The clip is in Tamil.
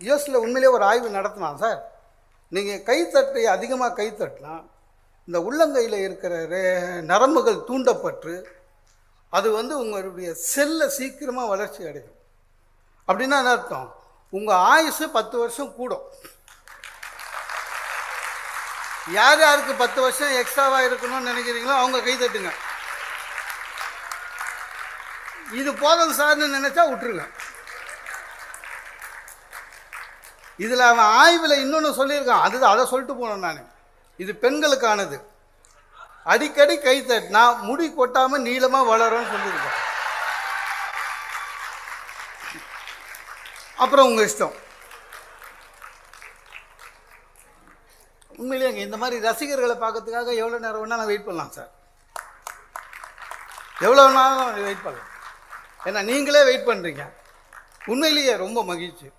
யூஎஸில் உண்மையிலே ஒரு ஆய்வு நடத்தினான் சார். நீங்கள் கைத்தட்டை அதிகமாக கைத்தட்டினா இந்த உள்ளங்கையில் இருக்கிற நரம்புகள் தூண்டப்பட்டு அது உங்களுடைய செல்லை சீக்கிரமாக வளர்ச்சி அடையும். அப்படின்னா என்ன அர்த்தம்? உங்கள் ஆயுசு 10 வருஷம் கூடும். யார் யாருக்கு 10 வருஷம் எக்ஸ்ட்ராவாக இருக்கணும்னு நினைக்கிறீங்களோ அவங்க கைத்தட்டுங்க. இது போதும் சார்னு நினைச்சா விட்டுருங்க. இதில் அவன் ஆய்வில் இன்னொன்று சொல்லியிருக்கான், அதை சொல்லிட்டு போனேன் நான். இது பெண்களுக்கானது. அடிக்கடி கை தட்டினா முடி கொட்டாமல் நீளமாக வளரும்னு சொல்லியிருக்கான். அப்புறம் உங்கள் இஷ்டம். உண்மையிலேயே இந்த மாதிரி ரசிகர்களை பார்க்கறதுக்காக எவ்வளோ நேரம் வேணாலும் வெயிட் பண்ணலாம் சார். எவ்வளோ நேரம் வெயிட் பண்ணலாம். ஏன்னா நீங்களே வெயிட் பண்ணுறீங்க. உண்மையிலேயே ரொம்ப மகிழ்ச்சி.